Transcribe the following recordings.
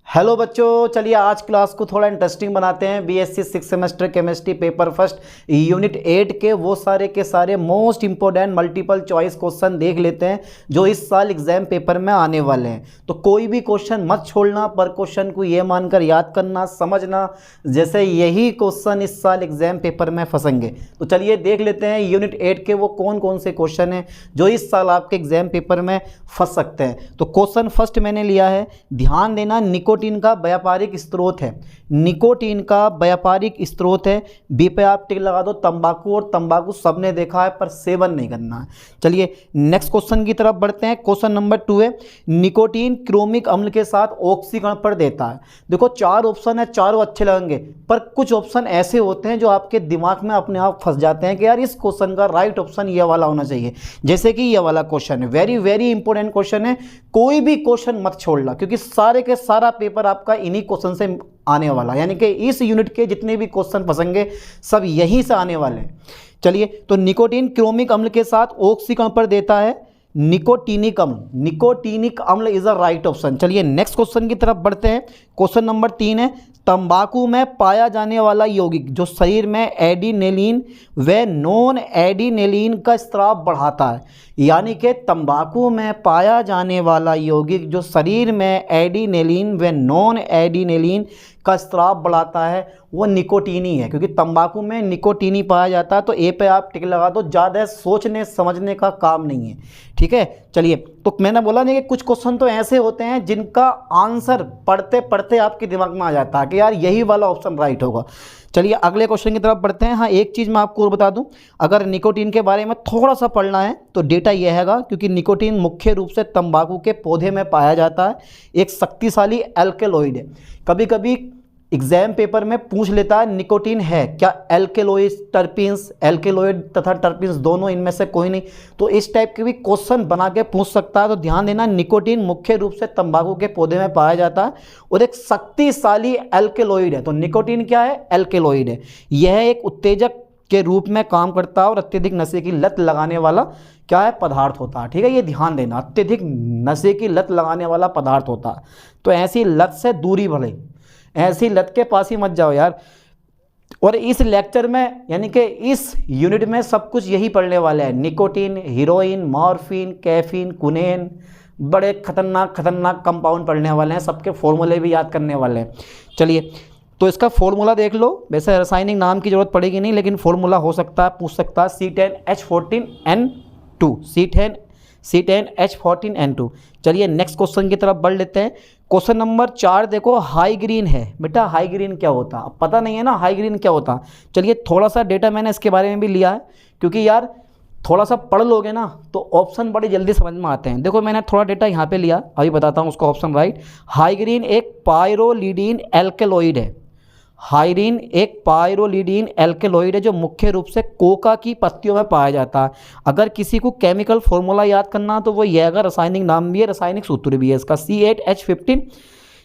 Hello बच्चों, चलिए आज क्लास को थोड़ा इंटरेस्टिंग बनाते हैं। BSc 6 semester chemistry paper first unit 8 के वो सारे के सारे most important multiple choice question देख लेते हैं जो इस साल एग्जाम पेपर में आने वाले हैं। तो कोई भी क्वेश्चन मत छोड़ना, पर क्वेश्चन को ये मानकर याद करना, समझना जैसे यही क्वेश्चन इस साल एग्जाम पेपर में फंसेंगे। तो चलिए देख लेते हैं यूनिट 8 के वो कौन कौन से क्वेश्चन हैं जो इस साल आपके एग्जाम पेपर में फंस सकते हैं। तो क्वेश्चन फर्स्ट मैंने लिया है, ध्यान देना, निकोटीन का व्यापारिक स्रोत है। निकोटीन का व्यापारिक स्रोत है। बी पे आप टिक लगा दो। तंबाकू और तंबाकू सबने देखा है पर सेवन नहीं करना है। चलिए नेक्स्ट क्वेश्चन की तरफ बढ़ते हैं। क्वेश्चन नंबर 2 है, निकोटीन क्रोमिक अम्ल के साथ ऑक्सीकरण पर देता है। देखो 4 ऑप्शन है, चारों अच्छे लगेंगे, पर कुछ ऑप्शन ऐसे होते हैं जो आपके दिमाग में अपने आप फंस जाते हैं कि यार इस क्वेश्चन का राइट ऑप्शन ये वाला होना चाहिए। जैसे कि ये वाला क्वेश्चन है, वेरी वेरी इंपॉर्टेंट क्वेश्चन है। कोई भी क्वेश्चन मत छोड़ना क्योंकि सारे के सारा पेपर आपका इन्हीं क्वेश्चन से आने वाला, यानी कि इस यूनिट के जितने भी क्वेश्चन फंसेंगे सब यहीं से आने वाले हैं। चलिए, तो निकोटीन क्रोमिक अम्ल के साथ ऑक्सीकरण पर देता है निकोटीनिक अम्ल। निकोटीनिक अम्ल इज अ राइट ऑप्शन। चलिए नेक्स्ट क्वेश्चन की तरफ बढ़ते हैं। क्वेश्चन नंबर 3 है, तंबाकू में पाया जाने वाला यौगिक जो शरीर में एडिनेलिन व नॉन एडिनेलिन का स्राव बढ़ाता है। यानी कि तंबाकू में पाया जाने वाला यौगिक जो शरीर में एडिनेलिन व नॉन एडिनेलिन का स्राव बढ़ाता है वो निकोटीनी है, क्योंकि तंबाकू में निकोटीनी पाया जाता है। तो ए पे आप टिक लगा दो, ज़्यादा सोचने समझने का काम नहीं है। ठीक है, चलिए, तो मैंने बोला नहीं कि कुछ क्वेश्चन तो ऐसे होते हैं जिनका आंसर पढ़ते पढ़ते आपके दिमाग में आ जाता है कि यार यही वाला ऑप्शन राइट होगा। चलिए अगले क्वेश्चन की तरफ बढ़ते हैं। हाँ, एक चीज़ मैं आपको और बता दूं, अगर निकोटीन के बारे में थोड़ा सा पढ़ना है तो डेटा यह हैगा, क्योंकि निकोटीन मुख्य रूप से तंबाकू के पौधे में पाया जाता है। एक शक्तिशाली एल्केलॉइड है। कभी कभी एग्जाम पेपर में पूछ लेता है निकोटीन है क्या एल्केलॉइड टर्पीन्स, एल्केलॉइड तथा टर्पीन्स दोनों, इनमें से कोई नहीं। तो इस टाइप के भी क्वेश्चन बना के पूछ सकता है। तो ध्यान देना, निकोटीन मुख्य रूप से तंबाकू के पौधे में पाया जाता है और एक शक्तिशाली एल्केलॉइड है। तो निकोटीन क्या है? एल्केलॉइड है। यह एक उत्तेजक के रूप में काम करता है और अत्यधिक नशे की लत लगाने वाला क्या है? पदार्थ होता है। ठीक है, ये ध्यान देना, अत्यधिक नशे की लत लगाने वाला पदार्थ होता है। तो ऐसी लत से दूरी बढ़े, ऐसी लत के पास ही मत जाओ यार। और इस लेक्चर में यानी कि इस यूनिट में सब कुछ यही पढ़ने वाले हैं। निकोटीन, हीरोइन, मॉर्फिन, कैफीन, कुनेन, बड़े खतरनाक खतरनाक कंपाउंड पढ़ने वाले हैं। सबके फॉर्मूले भी याद करने वाले हैं। चलिए, तो इसका फॉर्मूला देख लो। वैसे रासायनिक नाम की जरूरत पड़ेगी नहीं, लेकिन फॉर्मूला हो सकता है, पूछ सकता है। C10H14N2, C10H14N2। चलिए नेक्स्ट क्वेश्चन की तरफ बढ़ लेते हैं। क्वेश्चन नंबर 4 देखो, हाई ग्रीन है। बेटा हाई ग्रीन क्या होता? अब पता नहीं है ना हाई ग्रीन क्या होता। चलिए थोड़ा सा डेटा मैंने इसके बारे में भी लिया है, क्योंकि यार थोड़ा सा पढ़ लोगे ना तो ऑप्शन बड़ी जल्दी समझ में आते हैं। देखो मैंने थोड़ा डेटा यहाँ पे लिया, अभी बताता हूँ उसका ऑप्शन राइट। हाई ग्रीन एक पायरोलिडीन एल्केलॉइड है। हाइरीन एक पायरोलिडीन एल्केलॉइड है जो मुख्य रूप से कोका की पत्तियों में पाया जाता है। अगर किसी को केमिकल फॉर्मूला याद करना तो वो ये, अगर रासायनिक नाम भी है, रासायनिक सूत्र भी है इसका,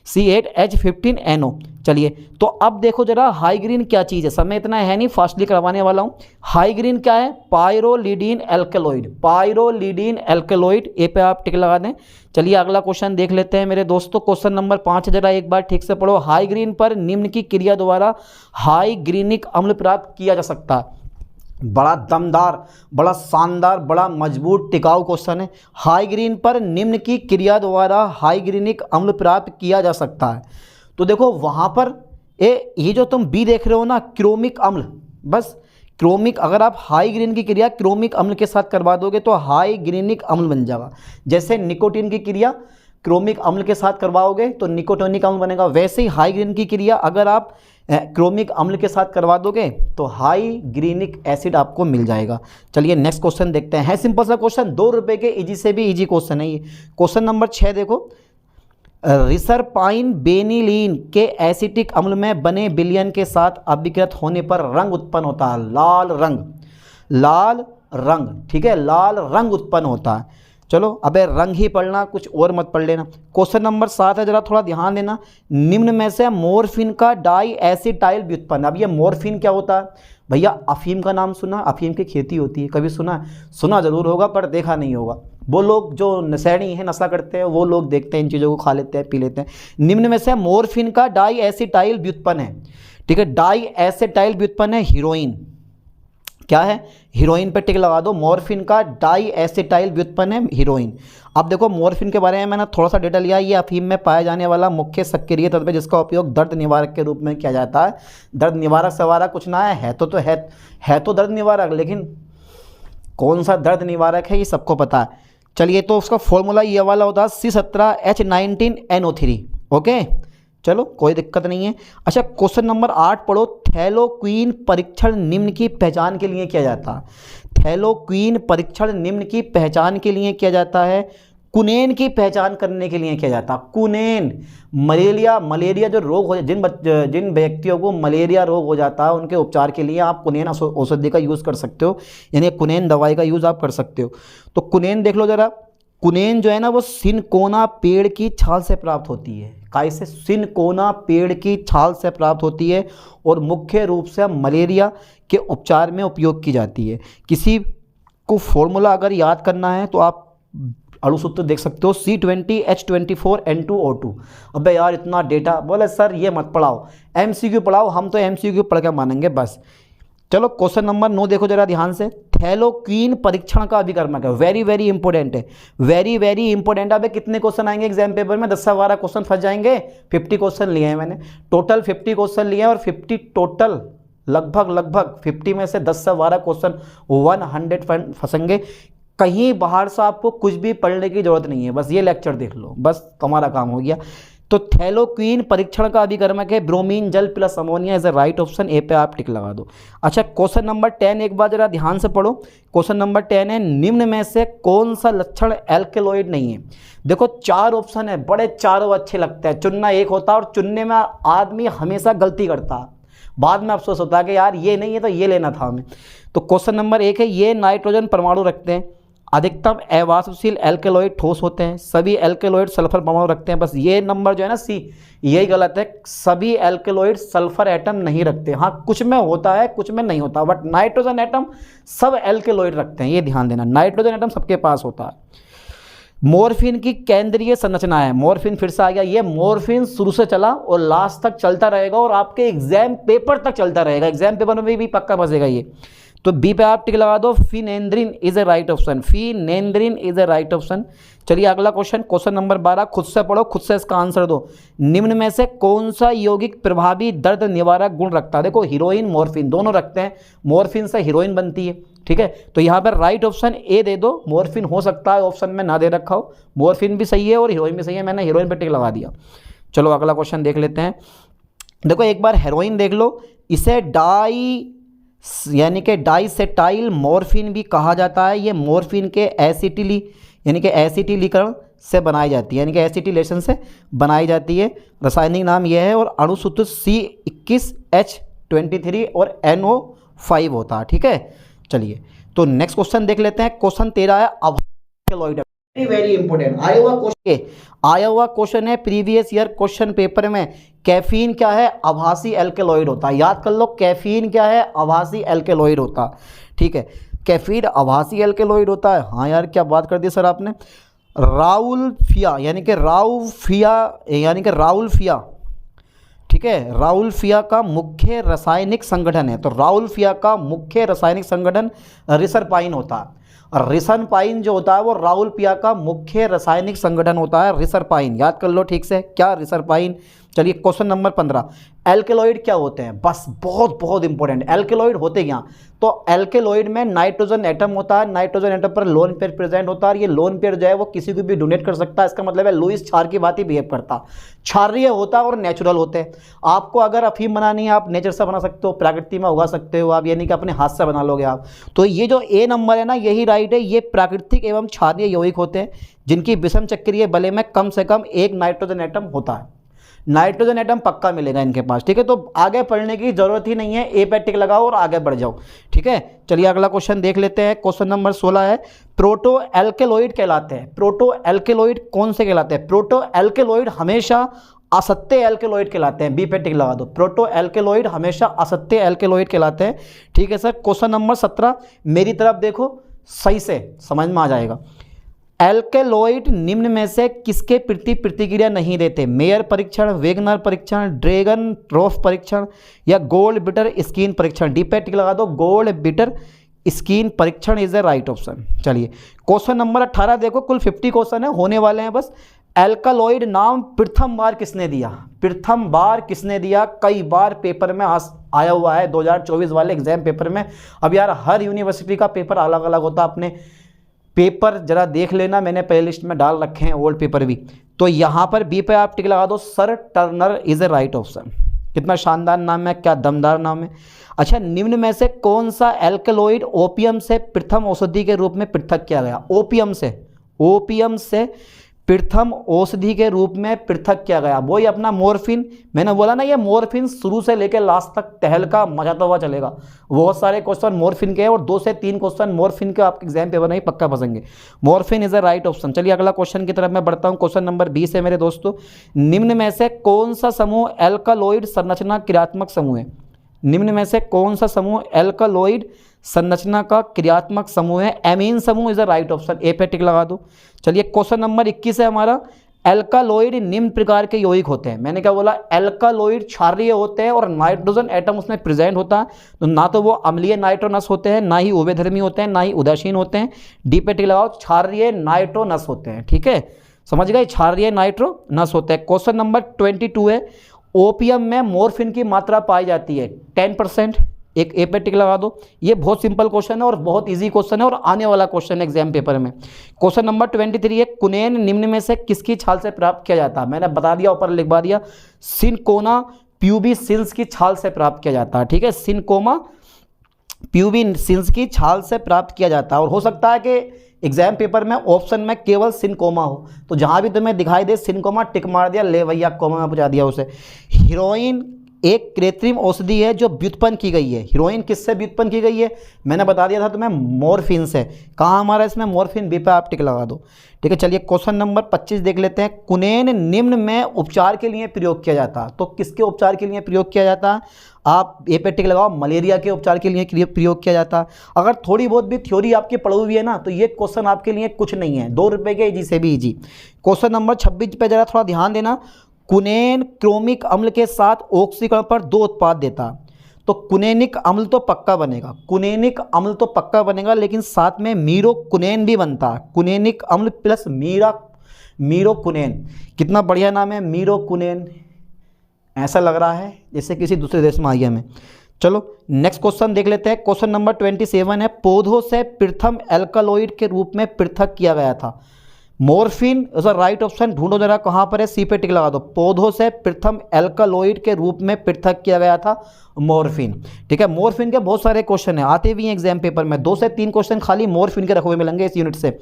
C8H15NO। चलिए, तो अब देखो जरा हाई ग्रीन क्या चीज़ है। समय इतना है नहीं, फास्टली करवाने वाला हूँ। हाई ग्रीन क्या है? Pyrrolidine alkaloid. पायरोलिडीन एल्केलॉइड, ए पे आप टिक लगा दें। चलिए अगला क्वेश्चन देख लेते हैं मेरे दोस्तों। क्वेश्चन नंबर 5 जरा एक बार ठीक से पढ़ो। हाई ग्रीन पर निम्न की क्रिया द्वारा हाई ग्रीनिक अम्ल प्राप्त किया जा सकता है। बड़ा दमदार, बड़ा शानदार, बड़ा मजबूत टिकाऊ क्वेश्चन है। हाई ग्रीन पर निम्न की क्रिया द्वारा हाई ग्रीनिक अम्ल प्राप्त किया जा सकता है। तो देखो वहाँ पर ये जो तुम बी देख रहे हो ना, क्रोमिक अम्ल, बस क्रोमिक, अगर आप हाई ग्रीन की क्रिया क्रोमिक अम्ल के साथ करवा दोगे तो हाई ग्रीनिक अम्ल बन जाएगा। जैसे निकोटीन की क्रिया क्रोमिक अम्ल के साथ करवाओगे तो निकोटोनिक अम्ल बनेगा, वैसे ही हाई ग्रीन की क्रिया अगर आप क्रोमिक अम्ल के साथ करवा दोगे तो हाई ग्रीनिक एसिड आपको मिल जाएगा। चलिए नेक्स्ट क्वेश्चन देखते हैं। है सिंपल सा क्वेश्चन, 2 रुपये के इजी से भी इजी क्वेश्चन है ये। क्वेश्चन नंबर 6 देखो, रिसरपाइन बेनिलीन के एसिटिक अम्ल में बने विलयन के साथ अभिकृत होने पर रंग उत्पन्न होता है। लाल रंग, लाल रंग। ठीक है, लाल रंग उत्पन्न होता है। चलो अबे रंग ही पढ़ना, कुछ और मत पढ़ लेना। क्वेश्चन नंबर 7 है, जरा थोड़ा ध्यान देना। निम्न में से मॉर्फिन का डाई एसिटाइल व्युत्पन्न। अब ये मॉर्फिन क्या होता है? भैया अफीम का नाम सुना? अफीम की खेती होती है, कभी सुना? सुना जरूर होगा पर देखा नहीं होगा। वो लोग जो नशेड़ी हैं, नशा करते हैं, वो लोग देखते हैं इन चीज़ों को, खा लेते हैं, पी लेते हैं। निम्न में से मॉर्फिन का डाई एसिटाइल व्युत्पन्न है, ठीक है, डाई एसिटाइल व्युत्पन्न है हीरोइन। क्या है? हीरोइन पे टिक लगा दो। मॉर्फिन का डाई एसिटाइल व्युत्पन्न है हीरोइन। अब देखो मॉर्फिन के बारे में मैंने थोड़ा सा डेटा लिया। ये अफीम में पाया जाने वाला मुख्य सक्रिय तत्व है जिसका उपयोग दर्द निवारक के रूप में किया जाता है। दर्द निवारक सवारा कुछ ना है तो दर्द निवारक, लेकिन कौन सा दर्द निवारक है ये सबको पता है। चलिए, तो उसका फॉर्मूला ये वाला होता है C17H19NO3। ओके, चलो कोई दिक्कत नहीं है। अच्छा, क्वेश्चन नंबर 8 पढ़ो। थैलोक्वीन परीक्षण निम्न की पहचान के लिए किया जाता है। थैलोक्वीन परीक्षण निम्न की पहचान के लिए किया जाता है। कुनेन की पहचान करने के लिए किया जाता है। कुनेन, मलेरिया जो रोग हो, जिन व्यक्तियों को मलेरिया रोग हो जाता है उनके उपचार के लिए आप कुनेन औषधि का यूज़ कर सकते हो, यानी कुनेन दवाई का यूज़ आप कर सकते हो। तो कुनेन देख लो ज़रा। कुनेन जो है ना वो सिनकोना पेड़ की छाल से प्राप्त होती है। कैसे? सिनकोना पेड़ की छाल से प्राप्त होती है और मुख्य रूप से मलेरिया के उपचार में उपयोग की जाती है। किसी को फॉर्मूला अगर याद करना है तो आप अणुसूत्र देख सकते हो, C20H24N2O2। अबे यार इतना डेटा, बोले सर ये मत पढ़ाओ, MCQ पढ़ाओ। हम तो MCQ पढ़ के मानेंगे बस। चलो क्वेश्चन नंबर 9 देखो जरा ध्यान से। थैलोक्वीन परीक्षण का अभिकर्मक है। वेरी वेरी इंपॉर्टेंट है, वेरी वेरी इंपॉर्टेंट। अब कितने क्वेश्चन आएंगे एग्जाम पेपर में? 10 से 12 क्वेश्चन फंस जाएंगे। 50 क्वेश्चन लिए हैं मैंने, टोटल 50 क्वेश्चन लिए हैं और 50 टोटल लगभग 50 में से 10 से 12 क्वेश्चन 100 फंसेंगे। कहीं बाहर से आपको कुछ भी पढ़ने की जरूरत नहीं है, बस ये लेक्चर देख लो, बस तुम्हारा काम हो गया। तो थैलोक्वीन परीक्षण का अभिकर्मक है ब्रोमीन जल plus ammonia is a right option. A पे आप टिक लगा दो। अच्छा, क्वेश्चन नंबर 10 एक बार जरा ध्यान से पढ़ो। क्वेश्चन नंबर 10 है, निम्न में से कौन सा लक्षण एल्केलॉइड नहीं है? देखो 4 ऑप्शन है, बड़े चारों अच्छे लगते हैं, चुनना एक होता है और चुनने में आदमी हमेशा गलती करता है, बाद में अफसोस होता है कि यार ये नहीं है तो ये लेना था हमें। तो क्वेश्चन नंबर 1 है, ये नाइट्रोजन परमाणु रखते हैं। अधिकतम अवाष्पशील एल्केलॉइड ठोस होते हैं। सभी एल्केलॉइड सल्फर परमाणु रखते हैं। बस ये नंबर जो है ना C, यही गलत है। सभी एल्केलॉइड सल्फर एटम नहीं रखते। हाँ, कुछ में होता है, कुछ में नहीं होता, बट नाइट्रोजन एटम सब एल्केलॉइड रखते हैं, ये ध्यान देना। नाइट्रोजन एटम सबके पास होता है। मॉर्फिन की केंद्रीय संरचना है। मॉर्फिन फिर से आ गया। ये मॉर्फिन शुरू से चला और लास्ट तक चलता रहेगा और आपके एग्जाम पेपर तक चलता रहेगा। एग्जाम पेपर में भी पक्का बसेगा ये। तो बी पे आप टिक लगा दो। Phenanthrene is a right option. Phenanthrene is a right option. चलिए अगला क्वेश्चन, क्वेश्चन नंबर 12। खुद से पढ़ो, खुद से इसका आंसर दो। निम्न में से कौन सा यौगिक प्रभावी दर्द निवारक गुण रखता है? देखो हीरोइन मॉर्फिन दोनों रखते हैं, मॉर्फिन से हीरोइन बनती है, ठीक है। तो यहाँ पर राइट ऑप्शन ए दे दो। मॉर्फिन हो सकता है ऑप्शन में ना दे रखा हो, मॉर्फिन भी सही है और हीरोइन भी सही है, मैंने हीरोइन पे टिक लगा दिया। चलो अगला क्वेश्चन देख लेते हैं। देखो एक बार हेरोइन देख लो। इसे यानी कि डाइसेटाइल मॉर्फिन भी कहा जाता है। ये मॉर्फिन के एसिटिलीकरण से बनाई जाती है, यानी कि एसिटिलेशन से बनाई जाती है। रासायनिक नाम यह है और अणुसूत्र C21H23 और NO5 होता है, ठीक है। चलिए तो नेक्स्ट क्वेश्चन देख लेते हैं। क्वेश्चन 13 है अल्केलॉइड। वेरी इंपॉर्टेंट आया हुआ क्वेश्चन है प्रीवियस ईयर क्वेश्चन पेपर में। कैफीन क्या है? आभासी एल्केलॉइड होता है। याद कर लो, कैफीन क्या है? आभासी एल्केलॉइड होता है, ठीक है। कैफीन आभासी एल्केलॉइड होता है। हाँ यार क्या बात कर दी सर आपने। राउल्फिया यानी कि राउल्फिया, ठीक है, राउल्फिया का मुख्य रासायनिक संगठन है। तो राउल्फिया का मुख्य रासायनिक संगठन रिसरपाइन होता है। रिसरपाइन जो होता है वो राउल्फिया का मुख्य रासायनिक संगठन होता है, रिसरपाइन। याद कर लो ठीक से, क्या रिसरपाइन। चलिए क्वेश्चन नंबर 15। एल्केलॉइड क्या होते हैं? बस बहुत बहुत इंपॉर्टेंट। एल्केलॉइड होते क्या? तो एल्केलॉइड में नाइट्रोजन एटम होता है, नाइट्रोजन एटम पर लोन पेयर प्रेजेंट होता है और ये लोन पेयर जो है वो किसी को भी डोनेट कर सकता है। इसका मतलब है लुईस क्षार की बात ही बिहेव करता। क्षारीय होता है और नेचुरल होते हैं। आपको अगर अफीम बनानी है आप नेचर से बना सकते हो, प्रकृति में उगा सकते हो आप, यानी कि अपने हाथ से बना लोगे आप। तो ये जो ए नंबर है ना, यही राइट है। ये प्राकृतिक एवं क्षारीय यौगिक होते हैं जिनकी विषम चक्रीय बले में कम से कम एक नाइट्रोजन एटम होता है। नाइट्रोजन एटम पक्का मिलेगा इनके पास, ठीक है। तो आगे पढ़ने की जरूरत ही नहीं है, ए पे टिक लगाओ और आगे बढ़ जाओ, ठीक है। चलिए अगला क्वेश्चन देख लेते हैं। क्वेश्चन नंबर 16 है प्रोटो एल्केलॉइड कहलाते हैं। प्रोटो एल्केलॉइड कौन से कहलाते हैं? प्रोटो एल्केलॉइड हमेशा असत्य एल्केलॉइड कहलाते हैं। बी पे टिक लगा दो। प्रोटो एल्केलॉइड हमेशा असत्य एल्केलॉइड कहलाते हैं, ठीक है सर। क्वेश्चन नंबर 17 मेरी तरफ देखो, सही से समझ में आ जाएगा। एल्केलॉइड निम्न में से किसके प्रति प्रतिक्रिया नहीं देते? मेयर परीक्षण, वेगनर परीक्षण, ड्रैगन रोफ परीक्षण या गोल्ड बिटर स्किन परीक्षण। डी पे टिक लगा दो, गोल्ड बिटर स्किन परीक्षण इज ए राइट ऑप्शन। चलिए क्वेश्चन नंबर 18 देखो, कुल 50 क्वेश्चन है, होने वाले हैं बस। एल्कालॉइड नाम प्रथम बार किसने दिया? प्रथम बार किसने दिया? कई बार पेपर में आया हुआ है 2024 वाले एग्जाम पेपर में। अब यार हर यूनिवर्सिटी का पेपर अलग अलग होता है, अपने पेपर जरा देख लेना, मैंने प्ले लिस्ट में डाल रखे हैं ओल्ड पेपर भी। तो यहाँ पर बी पे आप टिक लगा दो, sir Turner is a right option. कितना शानदार नाम है, क्या दमदार नाम है। अच्छा, निम्न में से कौन सा एल्कलॉइड ओपियम से प्रथम औषधि के रूप में पृथक किया गया? ओपियम से प्रथम औषधि के रूप में पृथक किया गया, वही अपना मॉर्फिन। मैंने बोला ना, ये मॉर्फिन शुरू से लेकर लास्ट तक तहलका मचाता हुआ चलेगा। बहुत सारे क्वेश्चन मॉर्फिन के हैं और 2 से 3 क्वेश्चन मॉर्फिन के आपके एग्जाम पेपर नहीं पक्का फंसेंगे। Morphine is a right option. चलिए अगला क्वेश्चन की तरफ मैं बढ़ता हूँ। क्वेश्चन नंबर 20 है मेरे दोस्तों, निम्न में से कौन सा समूह एल्कालॉइड संरचना क्रियात्मक समूह है? निम्न में से कौन सा समूह एल्कालॉइड संरचना का क्रियात्मक समूह है? एमीन समूह is a right option. A पे टिक लगा दो। चलिए क्वेश्चन नंबर 21 है हमारा, एल्कालॉइड निम्न प्रकार के यौगिक होते हैं। मैंने क्या बोला? एल्कालॉइड क्षारीय होते हैं और नाइट्रोजन एटम उसमें प्रेजेंट होता है, तो ना तो वो अम्लीय नाइट्रोनस होते हैं, ना ही उभयधर्मी होते हैं, ना ही उदासीन होते हैं। डी पे टिक लगाओ, क्षारीय नाइट्रोनस होते हैं। ठीक है, समझ गए, क्षारीय नाइट्रोनस होते हैं। क्वेश्चन नंबर 22 है, ओपियम में मॉर्फिन की मात्रा पाई जाती है 10%। एक ए पे टिक लगा दो। ये बहुत सिंपल क्वेश्चन है और बहुत इजी क्वेश्चन है और आने वाला क्वेश्चन है एग्जाम पेपर में। क्वेश्चन नंबर 23 है, कुनेन निम्न में से किसकी छाल से प्राप्त किया जाता है? मैंने बता दिया, ऊपर लिखवा दिया, सिनकोना प्यूबिसिंस की छाल से प्राप्त किया जाता है। ठीक है, सिनकोमा प्यूबिसिंस की छाल से प्राप्त किया जाता है। और हो सकता है कि एग्जाम पेपर में ऑप्शन में केवल सिनकोमा हो, तो जहां भी तुम्हें दिखाई दे सिनकोमा टिक मार दिया, ले भैया कोमा में पहुंचा दिया उसे। हीरोइन एक कृत्रिम औषधि है जो व्युत्पन्न की गई है। हीरोइन किससे व्युत्पन्न की गई है? मैंने बता दिया था तुम्हें, मॉर्फिन से। कहाँ हमारा इसमें मॉर्फिन? बी पे आप टिक लगा दो। ठीक है, चलिए क्वेश्चन नंबर 25 देख लेते हैं। कुनेन निम्न में उपचार के लिए प्रयोग किया जाता है, तो किसके उपचार के लिए प्रयोग किया जाता है? आप ए पे टिक लगाओ, मलेरिया के उपचार के लिए प्रयोग किया जाता है। अगर थोड़ी बहुत भी थ्योरी आपकी पढ़ी हुई है ना, तो ये क्वेश्चन आपके लिए कुछ नहीं है, 2 रुपये के इजी से भी इजी। क्वेश्चन नंबर 26 पे जरा थोड़ा ध्यान देना। कुनेन क्रोमिक अम्ल के साथ ऑक्सीकरण पर 2 उत्पाद देता है, तो कुनेनिक अम्ल तो पक्का बनेगा, कुनेनिक अम्ल तो पक्का बनेगा, लेकिन साथ में मीरो कुनेन भी बनता है। कुनेनिक अम्ल प्लस मीरो कुनेन, कितना बढ़िया नाम है, मीरो कुनेन। ऐसा लग रहा है जैसे किसी दूसरे देश में आई है हमें। चलो नेक्स्ट क्वेश्चन देख लेते हैं। क्वेश्चन नंबर 27 है, पौधों से प्रथम एल्कालॉइड के रूप में पृथक किया गया था। Morphine is a right option. ढूंढो जरा कहाँ पर है, सी पे टिक लगा दो। पौधों से प्रथम एल्कालॉइड के रूप में पृथक किया गया था मॉर्फिन। ठीक है, मॉर्फिन के बहुत सारे क्वेश्चन हैं, आते भी हैं एग्जाम पेपर में। 2 से 3 क्वेश्चन खाली मॉर्फिन के रखे हुए मिलेंगे इस यूनिट से।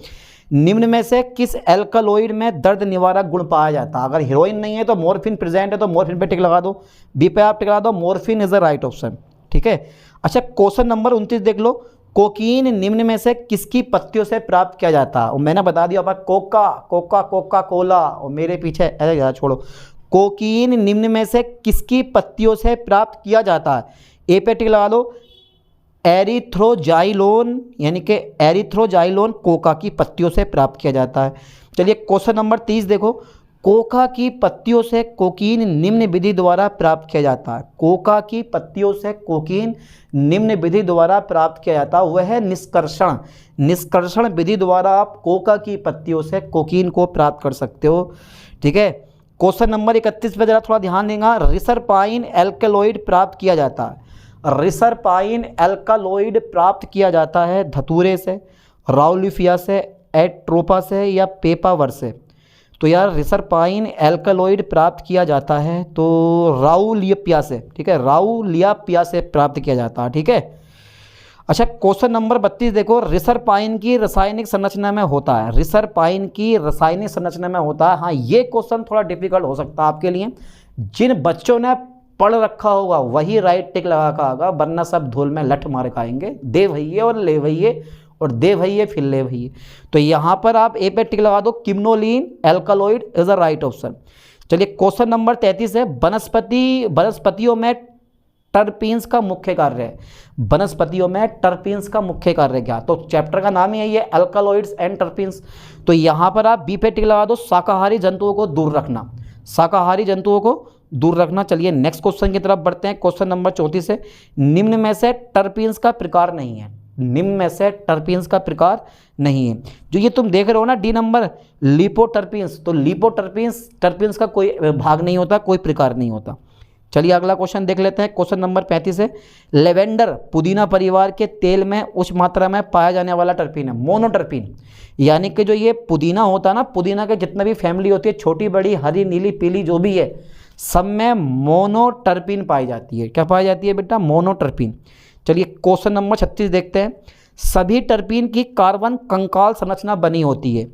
निम्न में से किस एल्कालॉइड में दर्द निवारक गुण पाया जाता है? अगर हीरोइन नहीं है तो मॉर्फिन प्रेजेंट है, तो मॉर्फिन पे टिक लगा दो। बी पे आप टिक लगा दो, morphine is a right option. ठीक है, अच्छा क्वेश्चन नंबर 29 देख लो। कोकीन निम्न में से किसकी पत्तियों से प्राप्त किया जाता है? और मैंने बता दिया कोका कोला, और मेरे पीछे ऐसे छोड़ो। कोकीन निम्न में से किसकी पत्तियों से प्राप्त किया जाता है? ए पे टिक लगा लो, एरिथ्रोजाइलोन, यानी कि एरिथ्रोजाइलोन कोका की पत्तियों से प्राप्त किया जाता है। चलिए क्वेश्चन नंबर 30 देखो। कोका की पत्तियों से कोकीन निम्न विधि द्वारा प्राप्त किया जाता है। कोका की पत्तियों से कोकीन निम्न विधि द्वारा प्राप्त किया जाता है, वह है निष्कर्षण विधि द्वारा आप कोका की पत्तियों से कोकीन को प्राप्त कर सकते हो। ठीक है, क्वेश्चन नंबर 31 पे जरा थोड़ा ध्यान देगा। रिसरपाइन एल्कालॉइड प्राप्त किया जाता है। रिसरपाइन एल्कालॉइड प्राप्त किया जाता है धतूरे से, राउलिफिया से, एट्रोपा से या पेपावर से। तो यार रिसरपाइन एल्कालॉइड प्राप्त किया जाता है तो राउलियापिया से। ठीक है, राउलियापिया से प्राप्त किया जाता है। ठीक है, अच्छा क्वेश्चन नंबर 32 देखो। रिसरपाइन की रासायनिक संरचना में होता है, रिसरपाइन की रासायनिक संरचना में होता है। हाँ, ये क्वेश्चन थोड़ा डिफिकल्ट हो सकता है आपके लिए। जिन बच्चों ने पढ़ रखा होगा वही राइट टिक लगा का होगा, वरना सब धूल में लठ मार खाएंगे। दे भैये और ले भैये और दे भैये फिर ले भैये। तो यहाँ पर आप ए पे टिक लगा दो, किम्नोलिन एल्कालॉइड इज अ राइट ऑप्शन। चलिए क्वेश्चन नंबर 33 है। वनस्पतियों में टर्पीन्स का मुख्य कार्य है। वनस्पतियों में टर्पीन्स का मुख्य कार्य क्या? तो चैप्टर का नाम ही है ये अल्कालॉइड्स एंड टर्पीन्स। तो यहाँ पर आप बी पे टिक लगा दो, शाकाहारी जंतुओं को दूर रखना, शाकाहारी जंतुओं को दूर रखना। चलिए नेक्स्ट क्वेश्चन की तरफ बढ़ते हैं। क्वेश्चन नंबर 34 है, निम्न में से टर्पीन्स का प्रकार नहीं है, निम्न में से टर्पीन्स का प्रकार नहीं है। जो ये तुम देख रहे हो ना डी नंबर, लिपोटर्पीन्स, तो लिपोटर्पीन्स टर्पीन्स का कोई भाग नहीं होता, कोई प्रकार नहीं होता। चलिए अगला क्वेश्चन देख लेते हैं। क्वेश्चन नंबर 35 है, लेवेंडर पुदीना परिवार के तेल में उच्च मात्रा में पाया जाने वाला टर्पीन है मोनोटर्पीन। यानी कि जो ये पुदीना होता है ना, पुदीना के जितना भी फैमिली होती है, छोटी बड़ी हरी नीली पीली जो भी है, सब में मोनोटर्पीन पाई जाती है। क्या पाई जाती है बेटा? मोनोटर्पीन। चलिए क्वेश्चन नंबर 36 देखते हैं। सभी टर्पीन की कार्बन कंकाल संरचना बनी होती है,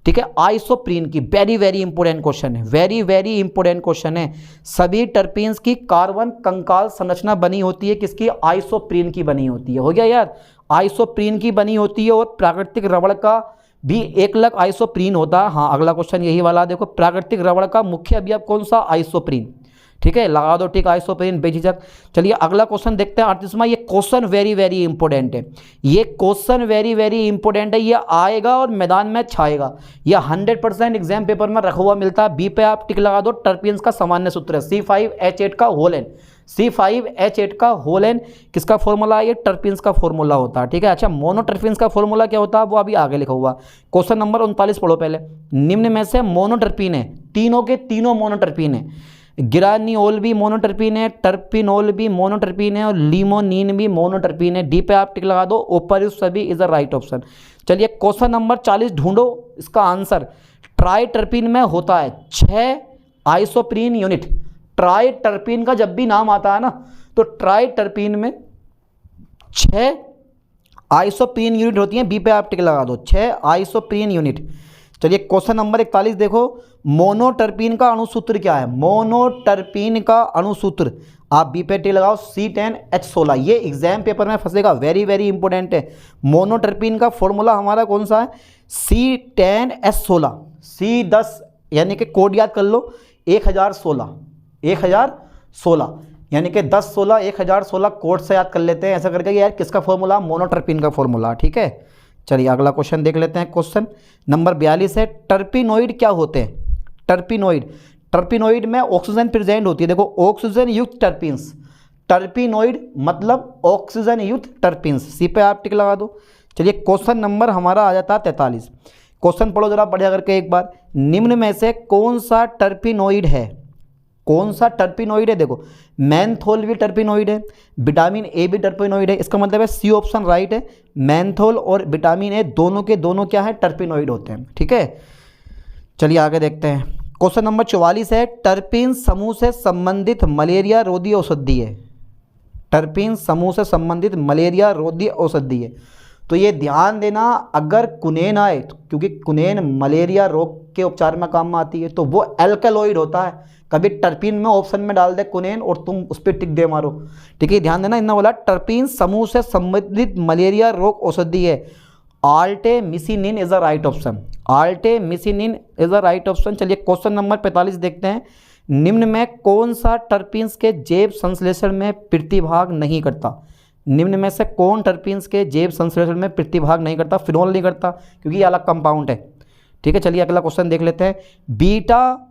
ठीक है, आइसोप्रीन की। वेरी वेरी इंपॉर्टेंट क्वेश्चन है, वेरी वेरी इंपॉर्टेंट क्वेश्चन है। सभी टर्पीन्स की कार्बन कंकाल संरचना बनी होती है किसकी? आइसोप्रीन की बनी होती है। हो गया यार, आइसोप्रीन की बनी होती है। और प्राकृतिक रबड़ का भी एकलक आइसोप्रीन होता है। हाँ, अगला क्वेश्चन यही वाला देखो, प्राकृतिक रबड़ का मुख्य अवयव कौन सा? आइसोप्रीन। ठीक है, लगा दो टिक आइसोप्रीन बेझिझक। चलिए अगला क्वेश्चन देखते हैं 38वां। ये क्वेश्चन वेरी वेरी इंपॉर्टेंट है, ये क्वेश्चन वेरी वेरी इंपॉर्टेंट है, ये आएगा और मैदान में छाएगा। ये 100% एग्जाम पेपर में रखा हुआ मिलता है। बी पे आप टिक लगा दो, टर्पीन्स का सामान्य सूत्र है C5H8 का होल एन। C5H8 का होल एन किसका फॉर्मूला है? ये टर्पीन्स का फॉर्मूला होता है। ठीक है, अच्छा मोनोटर्पीन्स का फॉर्मूला क्या होता है वो अभी आगे लिखा हुआ। क्वेश्चन नंबर 39 पढ़ो पहले। निम्न में से मोनोटर्पीन है, तीनों के तीनों मोनोटर्पीन है। गिरानियोल भी मोनोटर्पीन है, टर्पिनोल भी मोनोटर्पीन है और लिमोनिन भी मोनोटर्पीन है। डी पे आप टिक लगा दो, ऊपर सभी इज द राइट ऑप्शन। चलिए क्वेश्चन नंबर 40 ढूंढो इसका आंसर। ट्राइटर्पीन में होता है 6 आइसोप्रीन यूनिट। ट्राइटर्पीन का जब भी नाम आता है ना, तो ट्राइटर्पीन में 6 आइसोप्रीन यूनिट होती हैं। बी पे आप टिक लगा दो, 6 आइसोप्रीन यूनिट। चलिए क्वेश्चन नंबर 41 देखो, मोनोटर्पीन का अणुसूत्र क्या है? मोनोटर्पीन का अणुसूत्र आप बी पे टिक लगाओ, C10H16। ये एग्जाम पेपर में फंसेगा, वेरी वेरी इंपॉर्टेंट है। मोनोटर्पीन का फॉर्मूला हमारा कौन सा है? C10H16। C10 यानी कि कोड याद कर लो, 1016 1016 यानी कि 1016 1016 कोड से याद कर लेते हैं ऐसा करके यार। किसका फॉर्मूला? मोनोटर्पीन का फॉर्मूला। ठीक है, चलिए अगला क्वेश्चन देख लेते हैं। क्वेश्चन नंबर 42 है, टर्पिनोइड क्या होते हैं? टर्पिनोइड, टर्पिनोइड में ऑक्सीजन प्रेजेंट होती है। देखो ऑक्सीजन युक्त टर्पीन्स, टर्पिनोइड मतलब ऑक्सीजन युक्त टर्पीन्स। सी पे आप टिक लगा दो। चलिए क्वेश्चन नंबर हमारा आ जाता है 43। क्वेश्चन पढ़ो जरा बढ़िया करके एक बार। निम्न में से कौन सा टर्पिनोइड है? कौन सा टर्पिनोइड है? देखो मैंथोल भी टर्पिनोइड है, विटामिन ए भी टर्पिनोइड है। इसका मतलब है सी ऑप्शन राइट है। मैंथोल और विटामिन ए दोनों के दोनों क्या है? टर्पिनोइड होते हैं। ठीक है, चलिए आगे देखते हैं। क्वेश्चन नंबर 44 है, टर्पीन समूह से संबंधित मलेरिया रोधी औषधि है। टर्पीन समूह से संबंधित मलेरिया रोधी औषधि है। तो ये ध्यान देना, अगर कुनेन आए तो, क्योंकि कुनेन मलेरिया रोग के उपचार में काम में आती है, तो वो एल्कलॉइड होता है। कभी टर्पीन में ऑप्शन में डाल दे कुनेन और तुम उस पर टिक दे मारो। ठीक है, ध्यान देना, इन्होंने बोला टर्पीन समूह से संबंधित मलेरिया रोग औषधि है। Artemisinin is the right option. Artemisinin is the right option. चलिए क्वेश्चन नंबर 45 देखते हैं। निम्न में कौन सा टर्पीन्स के जैव संश्लेषण में प्रतिभाग नहीं करता? निम्न में से कौन टर्पीन्स के जैव संश्लेषण में प्रतिभाग नहीं करता? फिनोल नहीं करता क्योंकि ये अलग कंपाउंड है। ठीक है, चलिए अगला क्वेश्चन देख लेते हैं। बीटा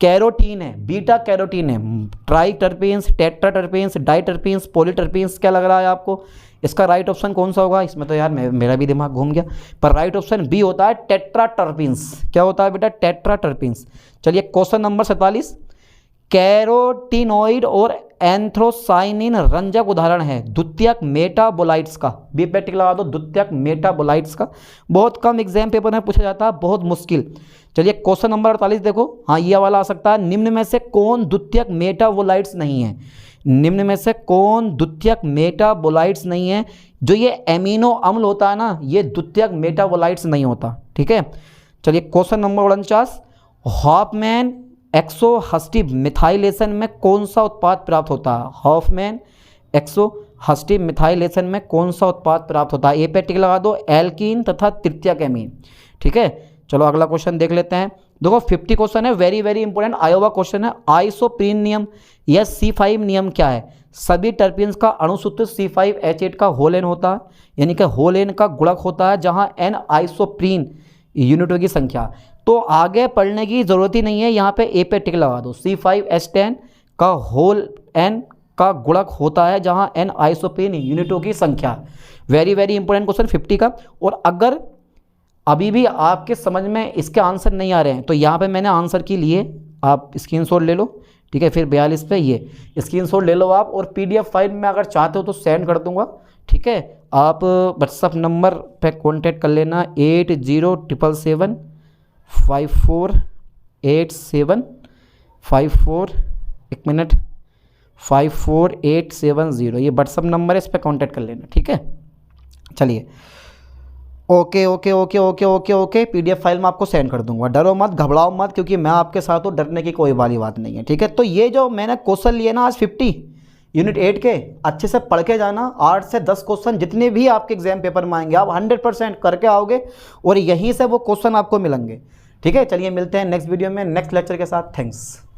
कैरोटीन है, बीटा कैरोटीन है। Triterpenes, tetraterpenes, diterpenes, polyterpenes, क्या लग रहा है आपको? इसका राइट ऑप्शन कौन सा होगा? इसमें तो यार मेरा भी दिमाग घूम गया, पर राइट ऑप्शन बी होता है, टेट्रा टर्पीन्स। क्या होता है बेटा? Tetra terpenes. चलिए क्वेश्चन नंबर 47, कैरोटीनोइड और एंथ्रोसाइनिन रंजक उदाहरण है द्वितीयक मेटाबोलाइट्स का। बी पे टिक लगा दो, द्वितीयक मेटाबोलाइट्स का। बहुत कम एग्जाम पेपर में पूछा जाता है, बहुत मुश्किल। चलिए क्वेश्चन नंबर 48 देखो, हाँ ये वाला आ सकता है। निम्न में से कौन द्वितीयक मेटाबोलाइट्स नहीं है? निम्न में से कौन द्वितीयक मेटाबोलाइट्स नहीं है? जो ये एमिनो अम्ल होता है ना, ये द्वितीयक मेटाबोलाइट्स नहीं होता। ठीक है, चलिए क्वेश्चन नंबर 49, हॉफमैन एक्सोहस्टिव मिथाइलेशन में कौन सा उत्पाद प्राप्त होता है? हॉफमैन एक्सोहस्टिव मिथाइलेशन में कौन सा उत्पाद प्राप्त होता है? ए पे टिक लगा दो, एल्कीन तथा तृतीयक एमीन। ठीक है, चलो अगला क्वेश्चन देख लेते हैं। देखो 50 क्वेश्चन है, very very important Iowa question है। आइसोप्रीन नियम या C5 नियम क्या है? सभी टर्पीन्स का अणुसूत्र C5H8 का होल एन होता है, यानी कि होल एन का गुणक होता है, जहां n आइसोप्रीन यूनिटों की संख्या। तो आगे पढ़ने की जरूरत ही नहीं है, यहाँ पे ए पे टिक लगा दो। C5H10 का होल एन का गुणक होता है जहां n आइसोप्रीन यूनिटों की संख्या। वेरी वेरी इंपॉर्टेंट क्वेश्चन 50 का। और अगर अभी भी आपके समझ में इसके आंसर नहीं आ रहे हैं तो यहाँ पे मैंने आंसर की लिए, आप स्क्रीनशॉट ले लो, ठीक है। फिर 42 पे ये स्क्रीनशॉट ले लो आप, और PDF फाइल में अगर चाहते हो तो सेंड कर दूंगा, ठीक है। आप व्हाट्सअप नंबर पे कांटेक्ट कर लेना 8077548754, एक मिनट, 54870, ये व्हाट्सअप नंबर है, इस पर कांटेक्ट कर लेना, ठीक है। चलिए, okay okay okay okay okay okay, PDF file में आपको सेंड कर दूंगा। डरो मत, घबराओ मत, क्योंकि मैं आपके साथ हूँ, डरने की कोई वाली बात नहीं है, ठीक है। तो ये जो मैंने क्वेश्चन लिए ना आज 50 यूनिट 8 के, अच्छे से पढ़ के जाना। 8 से 10 क्वेश्चन जितने भी आपके एग्जाम पेपर में आएंगे आप 100% करके आओगे, और यहीं से वो क्वेश्चन आपको मिलेंगे, ठीक है। चलिए मिलते हैं नेक्स्ट वीडियो में नेक्स्ट लेक्चर के साथ। थैंक्स।